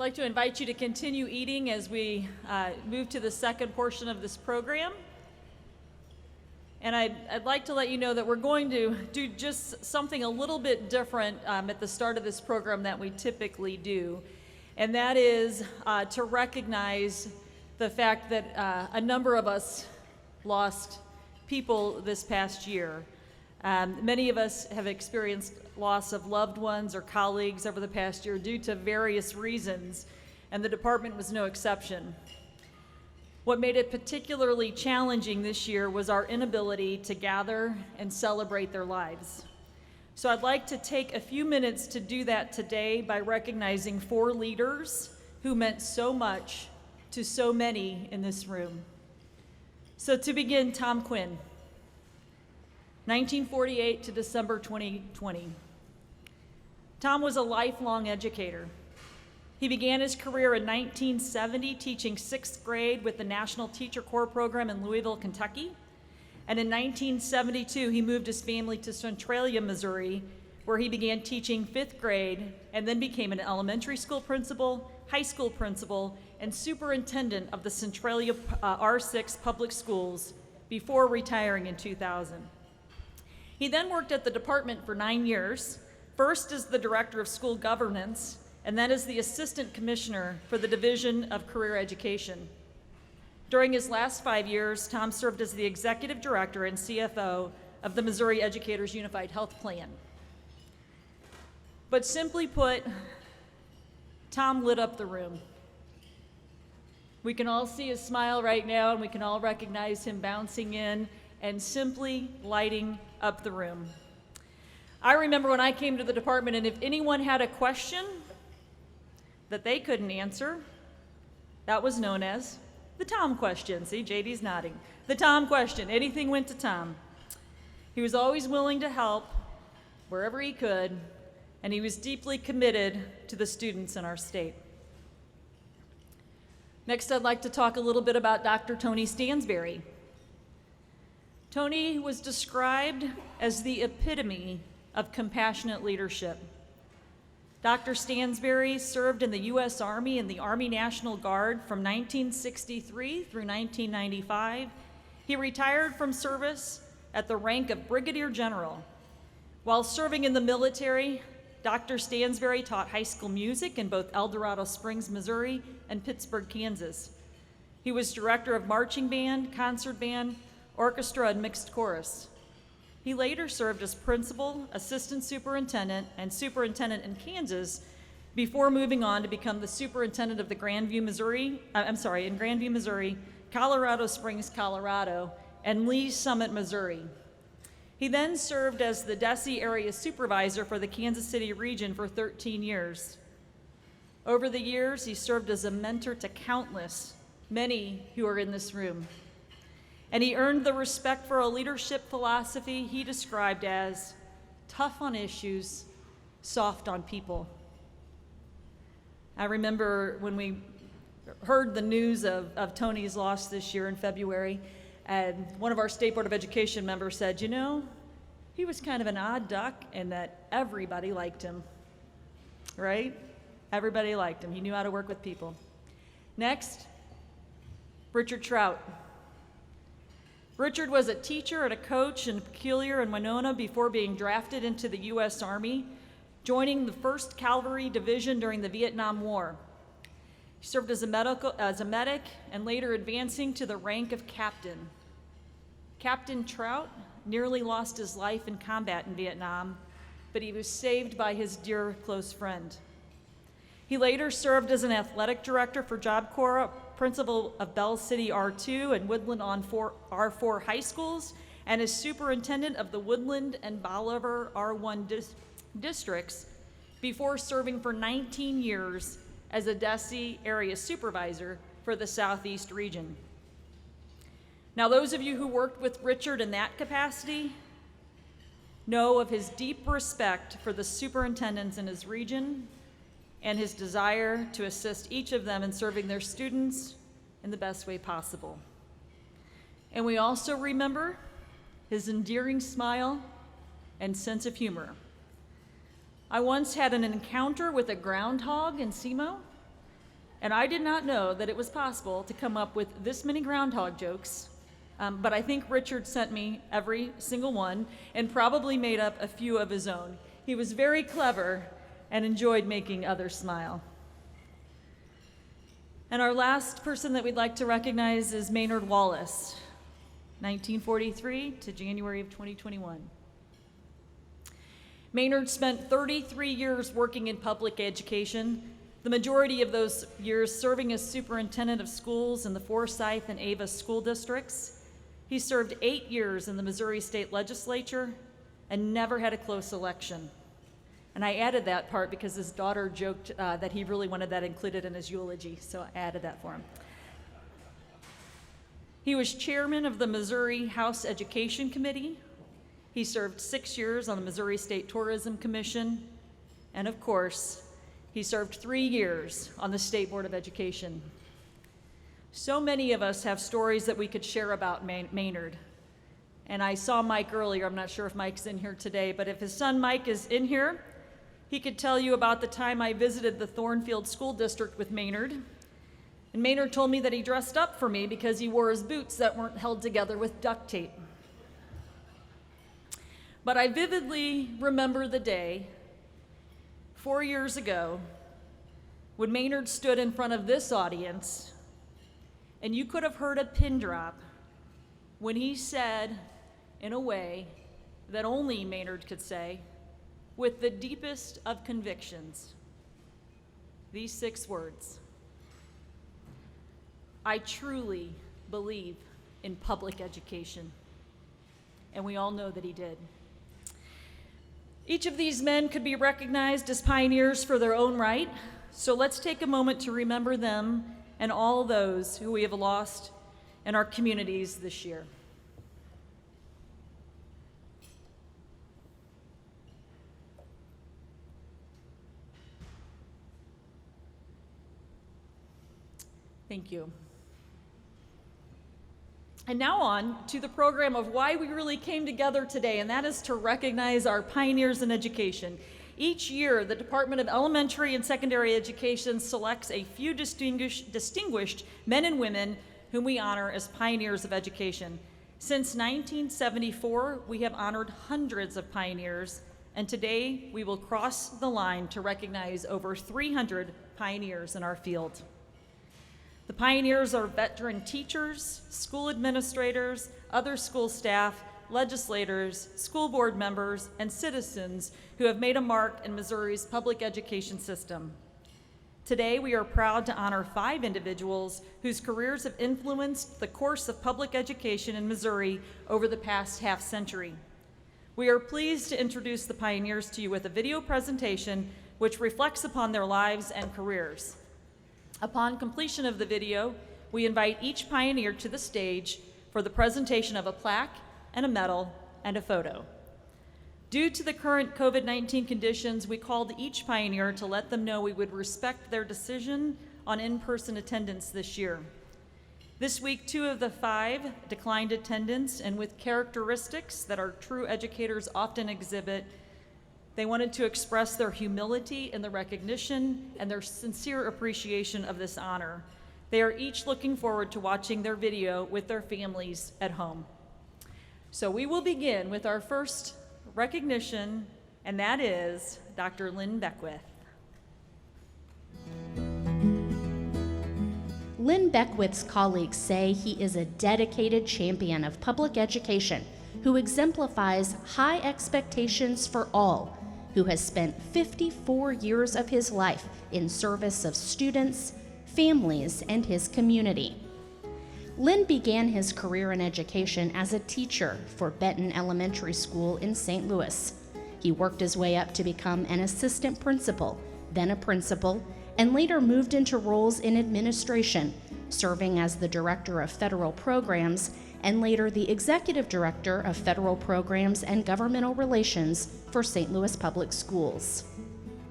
like to invite you to continue eating as we move to the second portion of this program. And I'd like to let you know that we're going to do just something a little bit different at the start of this program that we typically do. And that is to recognize the fact that a number of us lost people this past year. Many of us have experienced loss of loved ones or colleagues over the past year due to various reasons, and the department was no exception. What made it particularly challenging this year was our inability to gather and celebrate their lives. So I'd like to take a few minutes to do that today by recognizing 4 leaders who meant so much to so many in this room. So to begin, Tom Quinn, 1948 to December 2020. Tom was a lifelong educator. He began his career in 1970 teaching 6th grade with the National Teacher Corps program in Louisville, Kentucky. And in 1972, he moved his family to Centralia, Missouri, where he began teaching 5th grade and then became an elementary school principal, high school principal, and superintendent of the Centralia R6 public schools before retiring in 2000. He then worked at the department for 9 years, first as the director of school governance, and then as the assistant commissioner for the Division of Career Education. During his last 5 years, Tom served as the executive director and CFO of the Missouri Educators Unified Health Plan. But simply put, Tom lit up the room. We can all see his smile right now, and we can all recognize him bouncing in and simply lighting up the room. I remember when I came to the department, and if anyone had a question that they couldn't answer, that was known as the Tom question. See, JD's nodding. The Tom question. Anything went to Tom. He was always willing to help wherever he could, and he was deeply committed to the students in our state. Next, I'd like to talk a little bit about Dr. Tony Stansberry. Tony was described as the epitome of compassionate leadership. Dr. Stansberry served in the U.S. Army and the Army National Guard from 1963 through 1995. He retired from service at the rank of Brigadier General. While serving in the military, Dr. Stansberry taught high school music in both El Dorado Springs, Missouri, and Pittsburgh, Kansas. He was director of marching band, concert band, orchestra, and mixed chorus. He later served as principal, assistant superintendent, and superintendent in Kansas before moving on to become the superintendent of the in Grandview, Missouri, Colorado Springs, Colorado, and Lee's Summit, Missouri. He then served as the DESE area supervisor for the Kansas City region for 13 years. Over the years, he served as a mentor to countless, many who are in this room. And he earned the respect for a leadership philosophy he described as tough on issues, soft on people. I remember when we heard the news of Tony's loss this year in February, and one of our State Board of Education members said, you know, he was kind of an odd duck in that everybody liked him, right? Everybody liked him. He knew how to work with people. Next, Richard Trout. Richard was a teacher and a coach in Peculiar and Winona before being drafted into the U.S. Army, joining the 1st Cavalry Division during the Vietnam War. He served as a medic and later advancing to the rank of captain. Captain Trout nearly lost his life in combat in Vietnam, but he was saved by his dear close friend. He later served as an athletic director for Job Corps, principal of Bell City R2 and Woodland R4 high schools, and as superintendent of the Woodland and Bolivar R1 districts before serving for 19 years as a DESE area supervisor for the Southeast region. Now, those of you who worked with Richard in that capacity know of his deep respect for the superintendents in his region and his desire to assist each of them in serving their students in the best way possible. And we also remember his endearing smile and sense of humor. I once had an encounter with a groundhog in SEMO, And I did not know that it was possible to come up with this many groundhog jokes, but I think Richard sent me every single one and probably made up a few of his own. He was very clever and enjoyed making others smile. And our last person that we'd like to recognize is Maynard Wallace, 1943 to January of 2021. Maynard spent 33 years working in public education, the majority of those years serving as superintendent of schools in the Forsyth and Ava school districts. He served 8 years in the Missouri State Legislature and never had a close election. And I added that part because his daughter joked that he really wanted that included in his eulogy, so I added that for him. He was chairman of the Missouri House Education Committee. He served 6 years on the Missouri State Tourism Commission, and of course, he served 3 years on the State Board of Education. So many of us have stories that we could share about Maynard. And I saw Mike earlier. I'm not sure if Mike's in here today, but if his son Mike is in here, he could tell you about the time I visited the Thornfield School District with Maynard. And Maynard told me that he dressed up for me because he wore his boots that weren't held together with duct tape. But I vividly remember the day 4 years ago when Maynard stood in front of this audience, and you could have heard a pin drop when he said, in a way that only Maynard could say, with the deepest of convictions, these 6 words: I truly believe in public education. And we all know that he did. Each of these men could be recognized as pioneers for their own right, so let's take a moment to remember them and all those who we have lost in our communities this year. Thank you. And now on to the program of why we really came together today, and that is to recognize our pioneers in education. Each year, the Department of Elementary and Secondary Education selects a few distinguished men and women whom we honor as pioneers of education. Since 1974, we have honored hundreds of pioneers, and today we will cross the line to recognize over 300 pioneers in our field. The pioneers are veteran teachers, school administrators, other school staff, legislators, school board members, and citizens who have made a mark in Missouri's public education system. Today, we are proud to honor 5 individuals whose careers have influenced the course of public education in Missouri over the past half-century. We are pleased to introduce the pioneers to you with a video presentation which reflects upon their lives and careers. Upon completion of the video, we invite each pioneer to the stage for the presentation of a plaque and a medal and a photo. Due to the current COVID-19 conditions, we called each pioneer to let them know we would respect their decision on in-person attendance this year. This week, 2 of the 5 declined attendance, and with characteristics that our true educators often exhibit, they wanted to express their humility in the recognition and their sincere appreciation of this honor. They are each looking forward to watching their video with their families at home. So we will begin with our first recognition, and that is Dr. Lynn Beckwith. Lynn Beckwith's colleagues say he is a dedicated champion of public education who exemplifies high expectations for all, who has spent 54 years of his life in service of students, families, and his community. Lynn began his career in education as a teacher for Benton Elementary School in St. Louis. He worked his way up to become an assistant principal, then a principal, and later moved into roles in administration, serving as the director of federal programs and later the executive director of federal programs and governmental relations for St. Louis Public Schools.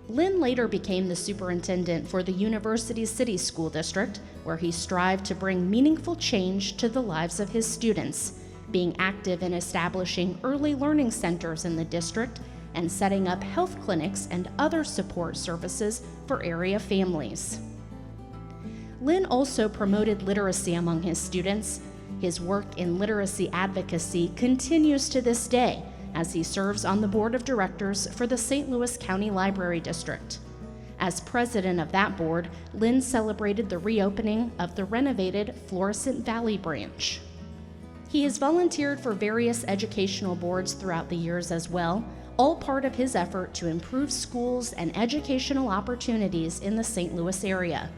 Lynn later became the superintendent for the University City School District, where he strived to bring meaningful change to the lives of his students, being active in establishing early learning centers in the district and setting up health clinics and other support services for area families. Lynn also promoted literacy among his students. His work in literacy advocacy continues to this day as he serves on the board of directors for the St. Louis County Library District. As president of that board, Lynn celebrated the reopening of the renovated Florissant Valley branch. He has volunteered for various educational boards throughout the years as well, all part of his effort to improve schools and educational opportunities in the St. Louis area.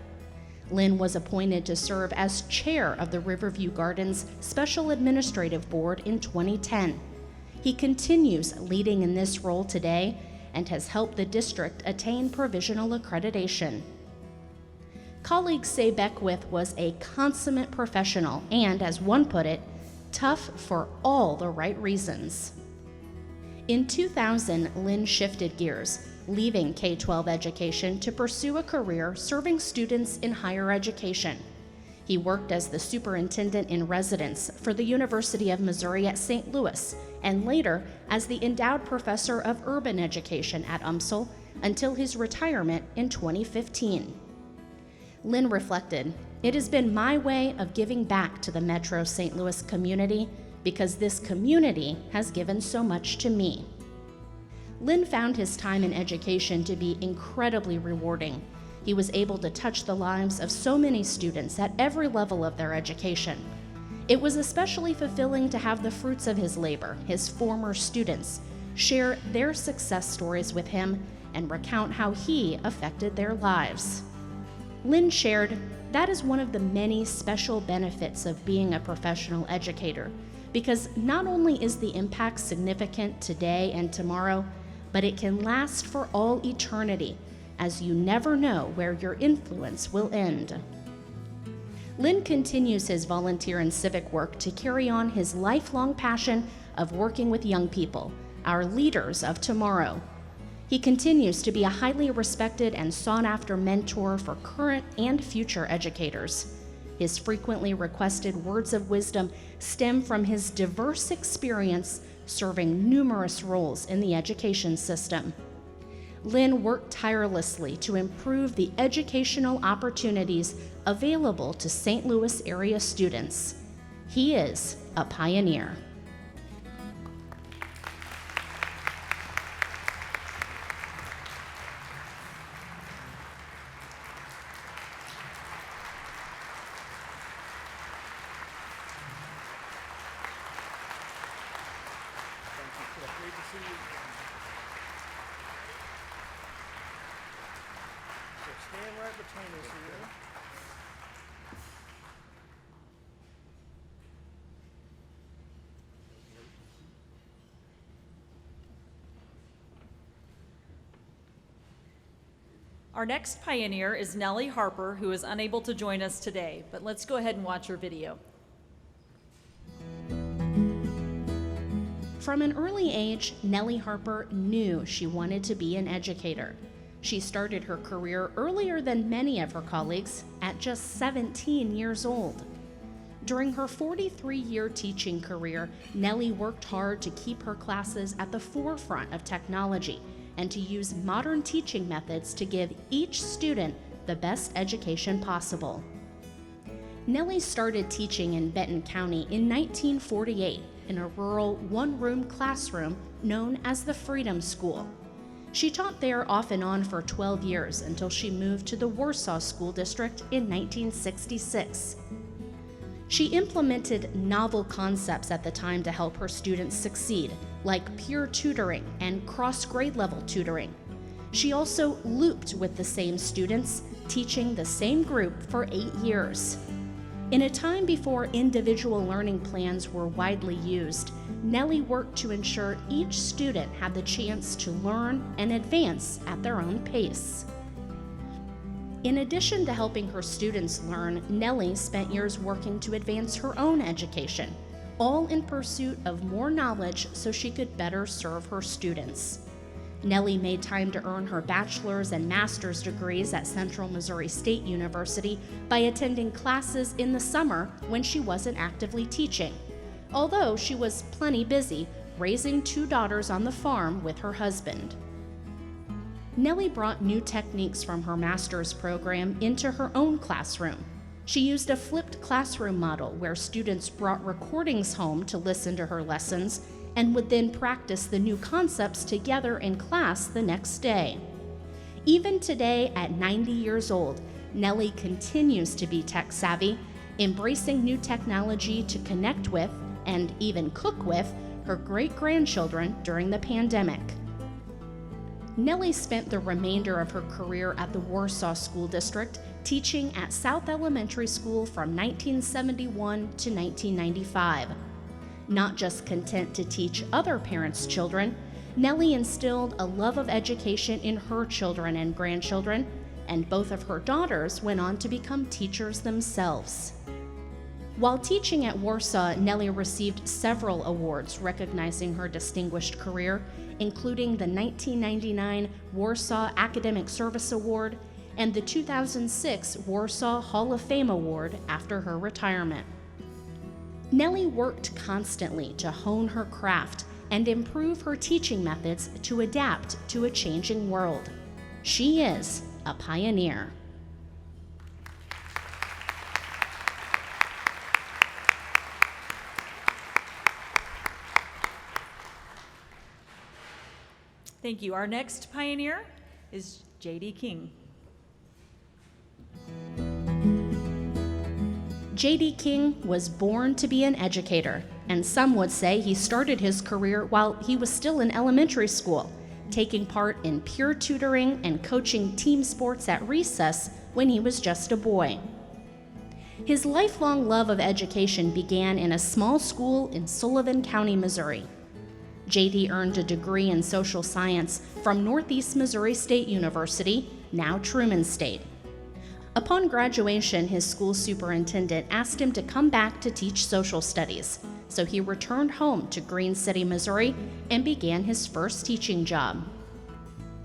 Lynn was appointed to serve as chair of the Riverview Gardens Special Administrative Board in 2010. He continues leading in this role today and has helped the district attain provisional accreditation. Colleagues say Beckwith was a consummate professional and, as one put it, tough for all the right reasons. In 2000, Lynn shifted gears, leaving K-12 education to pursue a career serving students in higher education. He worked as the superintendent in residence for the University of Missouri at St. Louis, and later as the endowed professor of urban education at UMSL until his retirement in 2015. Lynn reflected, "It has been my way of giving back to the Metro St. Louis community because this community has given so much to me." Lynn found his time in education to be incredibly rewarding. He was able to touch the lives of so many students at every level of their education. It was especially fulfilling to have the fruits of his labor, his former students, share their success stories with him and recount how he affected their lives. Lynn shared, "That is one of the many special benefits of being a professional educator, because not only is the impact significant today and tomorrow, but it can last for all eternity, as you never know where your influence will end." Lynn continues his volunteer and civic work to carry on his lifelong passion of working with young people, our leaders of tomorrow. He continues to be a highly respected and sought-after mentor for current and future educators. His frequently requested words of wisdom stem from his diverse experience serving numerous roles in the education system. Lynn worked tirelessly to improve the educational opportunities available to St. Louis area students. He is a pioneer. Great to see you. So stand right between us here. Our next pioneer is Nellie Harper, who is unable to join us today, but let's go ahead and watch her video. From an early age, Nellie Harper knew she wanted to be an educator. She started her career earlier than many of her colleagues, at just 17 years old. During her 43-year teaching career, Nellie worked hard to keep her classes at the forefront of technology and to use modern teaching methods to give each student the best education possible. Nellie started teaching in Benton County in 1948 in a rural one-room classroom known as the Freedom School. She taught there off and on for 12 years until she moved to the Warsaw School District in 1966. She implemented novel concepts at the time to help her students succeed, like peer tutoring and cross-grade level tutoring. She also looped with the same students, teaching the same group for 8 years. In a time before individual learning plans were widely used, Nellie worked to ensure each student had the chance to learn and advance at their own pace. In addition to helping her students learn, Nellie spent years working to advance her own education, all in pursuit of more knowledge so she could better serve her students. Nellie made time to earn her bachelor's and master's degrees at Central Missouri State University by attending classes in the summer when she wasn't actively teaching, although she was plenty busy raising 2 daughters on the farm with her husband. Nellie brought new techniques from her master's program into her own classroom, She used a flipped classroom model where students brought recordings home to listen to her lessons and would then practice the new concepts together in class the next day. Even today, at 90 years old, Nellie continues to be tech savvy, embracing new technology to connect with and even cook with her great-grandchildren during the pandemic. Nellie spent the remainder of her career at the Warsaw School District, teaching at South Elementary School from 1971 to 1995. Not just content to teach other parents' children, Nellie instilled a love of education in her children and grandchildren, and both of her daughters went on to become teachers themselves. While teaching at Warsaw, Nellie received several awards recognizing her distinguished career, including the 1999 Warsaw Academic Service Award and the 2006 Warsaw Hall of Fame Award after her retirement. Nellie worked constantly to hone her craft and improve her teaching methods to adapt to a changing world. She is a pioneer. Thank you. Our next pioneer is J.D. King. J.D. King was born to be an educator, and some would say he started his career while he was still in elementary school, taking part in peer tutoring and coaching team sports at recess when he was just a boy. His lifelong love of education began in a small school in Sullivan County, Missouri. J.D. earned a degree in social science from Northeast Missouri State University, now Truman State. Upon graduation, his school superintendent asked him to come back to teach social studies, so he returned home to Green City, Missouri, and began his first teaching job.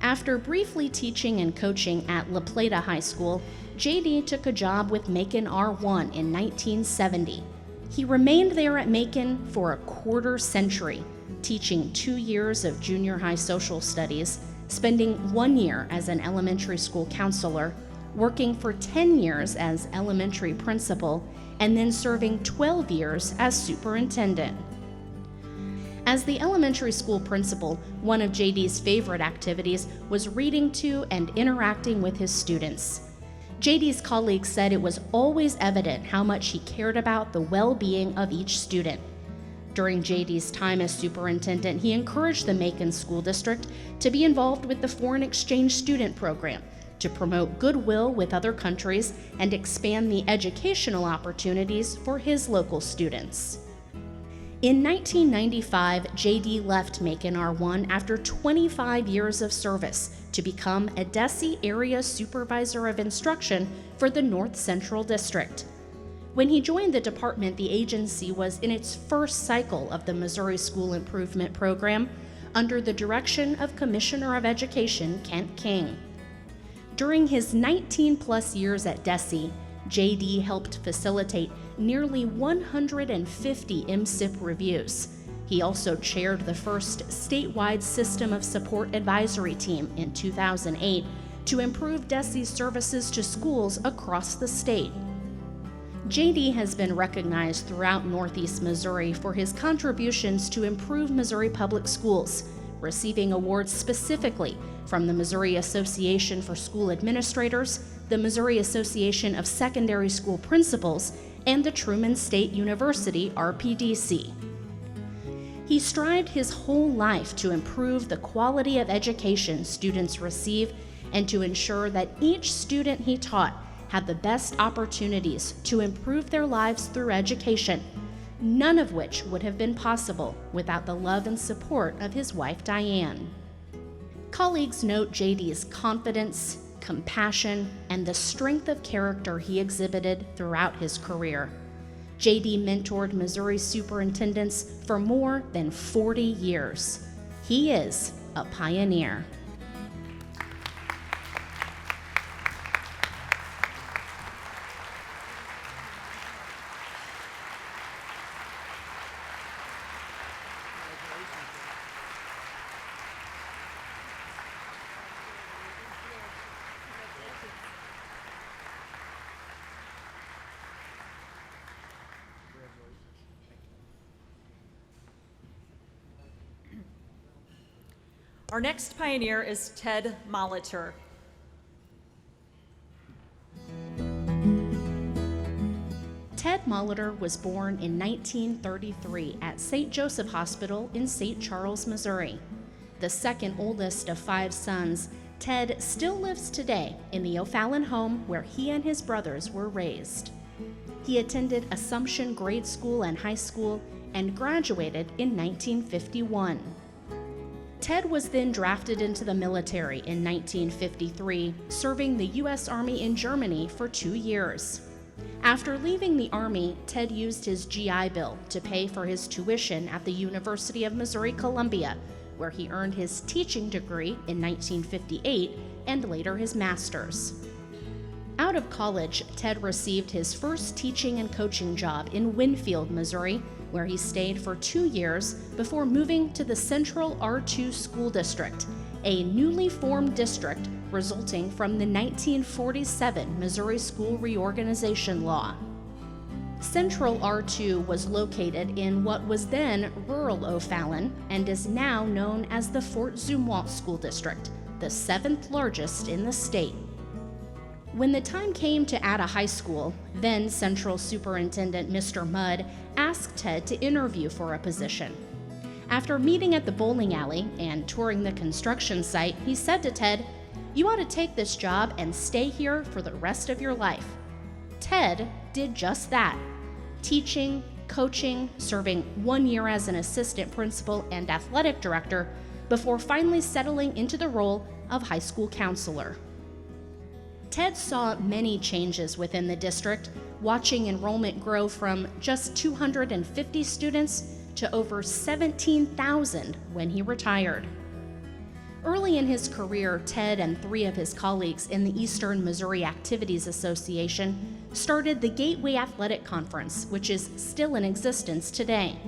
After briefly teaching and coaching at La Plata High School, J.D. took a job with Macon R1 in 1970. He remained there at Macon for a quarter century, teaching 2 years of junior high social studies, spending 1 year as an elementary school counselor, working for 10 years as elementary principal, and then serving 12 years as superintendent. As the elementary school principal, one of JD's favorite activities was reading to and interacting with his students. JD's colleagues said it was always evident how much he cared about the well-being of each student. During JD's time as superintendent, he encouraged the Macon School District to be involved with the Foreign Exchange Student Program to promote goodwill with other countries and expand the educational opportunities for his local students. In 1995, JD left Macon R1 after 25 years of service to become a DESE Area Supervisor of Instruction for the North Central District. When he joined the department, the agency was in its first cycle of the Missouri School Improvement Program under the direction of Commissioner of Education Kent King. During his 19-plus years at DESE, JD helped facilitate nearly 150 MSIP reviews. He also chaired the first statewide System of Support Advisory Team in 2008 to improve DESE's services to schools across the state. JD has been recognized throughout Northeast Missouri for his contributions to improve Missouri public schools, receiving awards specifically from the Missouri Association for School Administrators, the Missouri Association of Secondary School Principals, and the Truman State University RPDC. He strived his whole life to improve the quality of education students receive and to ensure that each student he taught had the best opportunities to improve their lives through education, none of which would have been possible without the love and support of his wife, Diane. Colleagues note JD's confidence, compassion, and the strength of character he exhibited throughout his career. JD mentored Missouri superintendents for more than 40 years. He is a pioneer. Our next pioneer is Ted Molitor. Ted Molitor was born in 1933 at St. Joseph Hospital in St. Charles, Missouri. The second oldest of 5 sons, Ted still lives today in the O'Fallon home where he and his brothers were raised. He attended Assumption Grade School and High School and graduated in 1951. Ted was then drafted into the military in 1953, serving the U.S. Army in Germany for 2 years. After leaving the Army, Ted used his GI Bill to pay for his tuition at the University of Missouri-Columbia, where he earned his teaching degree in 1958 and later his master's. Out of college, Ted received his first teaching and coaching job in Winfield, Missouri, where he stayed for 2 years before moving to the Central R2 School District, a newly formed district resulting from the 1947 Missouri School Reorganization Law. Central R2 was located in what was then rural O'Fallon and is now known as the Fort Zumwalt School District, the 7th largest in the state. When the time came to add a high school, then Central Superintendent Mr. Mudd asked Ted to interview for a position. After meeting at the bowling alley and touring the construction site, he said to Ted, "You ought to take this job and stay here for the rest of your life." Ted did just that, teaching, coaching, serving 1 year as an assistant principal and athletic director before finally settling into the role of high school counselor. Ted saw many changes within the district, watching enrollment grow from just 250 students to over 17,000 when he retired. Early in his career, Ted and 3 of his colleagues in the Eastern Missouri Activities Association started the Gateway Athletic Conference, which is still in existence today.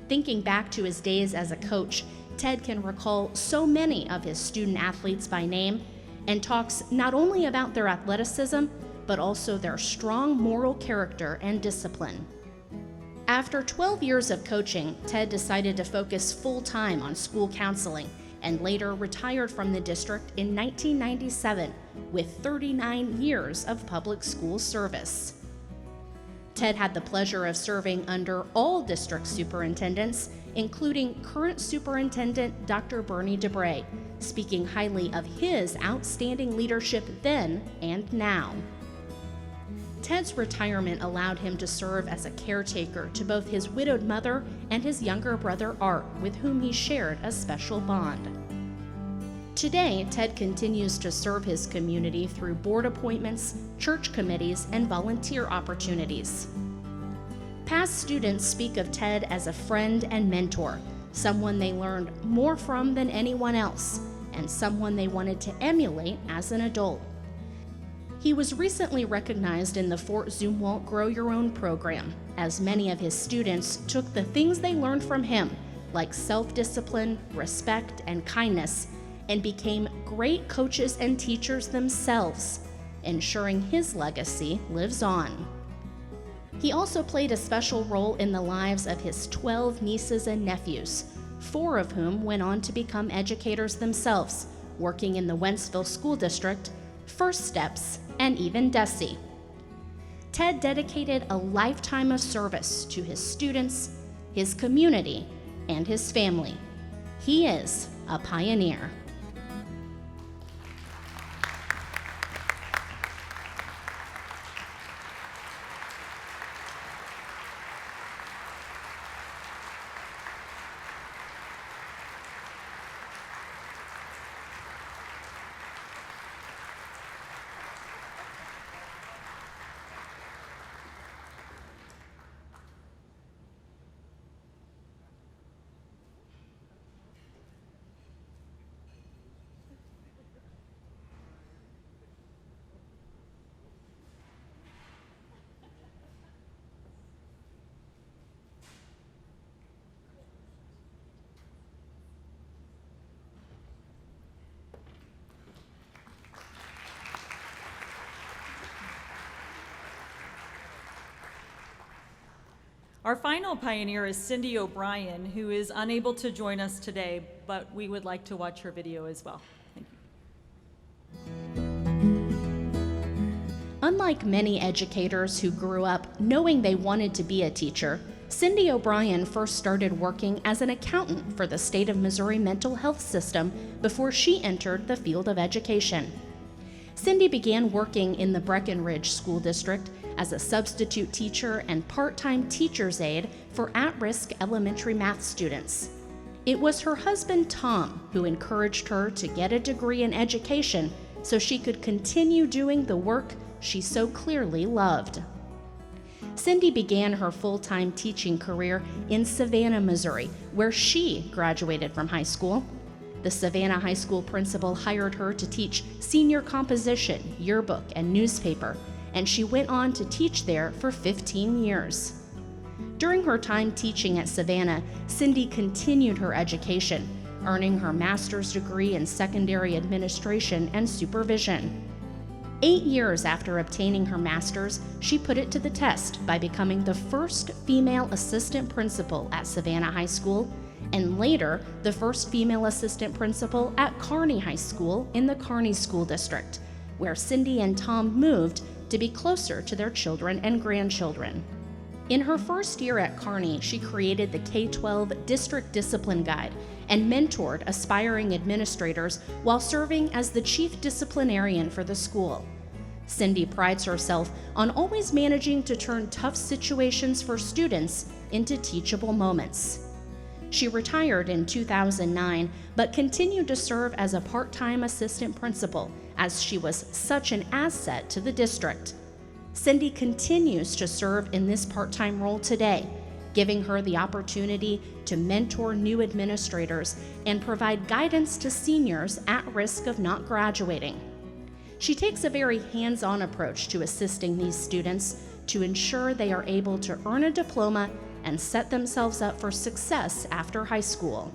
Thinking back to his days as a coach, Ted can recall so many of his student athletes by name and talks not only about their athleticism, but also their strong moral character and discipline. After 12 years of coaching, Ted decided to focus full-time on school counseling and later retired from the district in 1997 with 39 years of public school service. Ted had the pleasure of serving under all district superintendents, including current superintendent Dr. Bernie DeBray, speaking highly of his outstanding leadership then and now. Ted's retirement allowed him to serve as a caretaker to both his widowed mother and his younger brother Art, with whom he shared a special bond. Today, Ted continues to serve his community through board appointments, church committees, and volunteer opportunities. Past students speak of Ted as a friend and mentor, someone they learned more from than anyone else, and someone they wanted to emulate as an adult. He was recently recognized in the Fort Zumwalt Grow Your Own program, as many of his students took the things they learned from him, like self-discipline, respect, and kindness, and became great coaches and teachers themselves, ensuring his legacy lives on. He also played a special role in the lives of his 12 nieces and nephews, 4 of whom went on to become educators themselves, working in the Wentzville School District, First Steps, and even DESE. Ted dedicated a lifetime of service to his students, his community, and his family. He is a pioneer. Our final pioneer is Cindy O'Brien, who is unable to join us today, but we would like to watch her video as well. Thank you. Unlike many educators who grew up knowing they wanted to be a teacher, Cindy O'Brien first started working as an accountant for the state of Missouri mental health system before she entered the field of education. Cindy began working in the Breckenridge School District as a substitute teacher and part-time teacher's aide for at-risk elementary math students. It was her husband, Tom, who encouraged her to get a degree in education so she could continue doing the work she so clearly loved. Cindy began her full-time teaching career in Savannah, Missouri, where she graduated from high school. The Savannah High School principal hired her to teach senior composition, yearbook, and newspaper, and she went on to teach there for 15 years. During her time teaching at Savannah, Cindy continued her education, earning her master's degree in secondary administration and supervision. 8 years after obtaining her master's, she put it to the test by becoming the first female assistant principal at Savannah High School, and later the first female assistant principal at Kearney High School in the Kearney School District, where Cindy and Tom moved to be closer to their children and grandchildren. In her first year at Kearney, she created the K-12 District Discipline Guide and mentored aspiring administrators while serving as the chief disciplinarian for the school. Cindy prides herself on always managing to turn tough situations for students into teachable moments. She retired in 2009, but continued to serve as a part-time assistant principal as she was such an asset to the district. Cindy continues to serve in this part-time role today, giving her the opportunity to mentor new administrators and provide guidance to seniors at risk of not graduating. She takes a very hands-on approach to assisting these students to ensure they are able to earn a diploma and set themselves up for success after high school.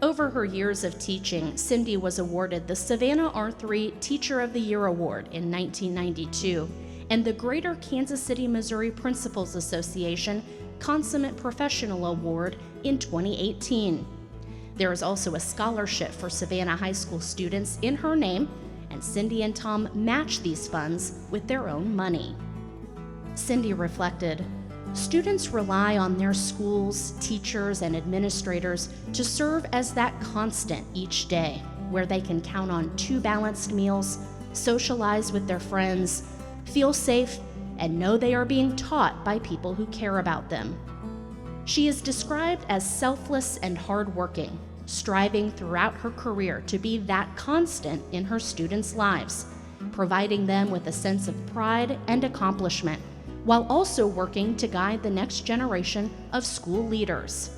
Over her years of teaching, Cindy was awarded the Savannah R3 Teacher of the Year Award in 1992 and the Greater Kansas City, Missouri Principals Association Consummate Professional Award in 2018. There is also a scholarship for Savannah High School students in her name, and Cindy and Tom match these funds with their own money. Cindy reflected, "Students rely on their schools, teachers, and administrators to serve as that constant each day, where they can count on 2 balanced meals, socialize with their friends, feel safe, and know they are being taught by people who care about them." She is described as selfless and hardworking, striving throughout her career to be that constant in her students' lives, providing them with a sense of pride and accomplishment, while also working to guide the next generation of school leaders.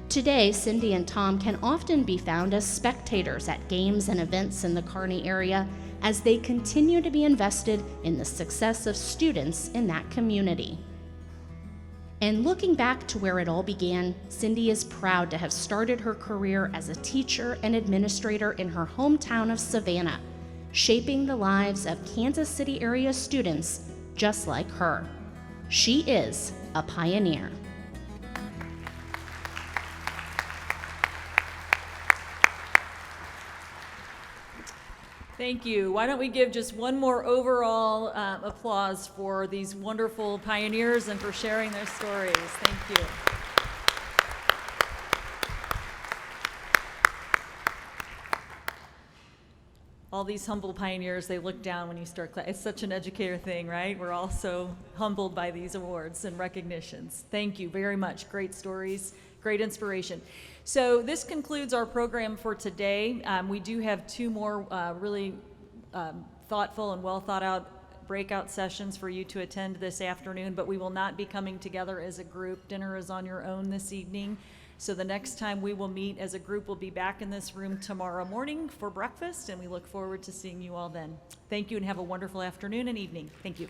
Today, Cindy and Tom can often be found as spectators at games and events in the Kearney area as they continue to be invested in the success of students in that community. And looking back to where it all began, Cindy is proud to have started her career as a teacher and administrator in her hometown of Savannah, shaping the lives of Kansas City area students just like her. She is a pioneer. Thank you. Why don't we give just one more overall applause for these wonderful pioneers and for sharing their stories. Thank you. All these humble pioneers, they look down when you start class. It's such an educator thing, right? We're all so humbled by these awards and recognitions. Thank you very much. Great stories, great inspiration. So this concludes our program for today. We do have 2 more really thoughtful and well thought out breakout sessions for you to attend this afternoon, but we will not be coming together as a group. Dinner is on your own this evening. So the next time we will meet as a group, we'll be back in this room tomorrow morning for breakfast, and we look forward to seeing you all then. Thank you and have a wonderful afternoon and evening. Thank you.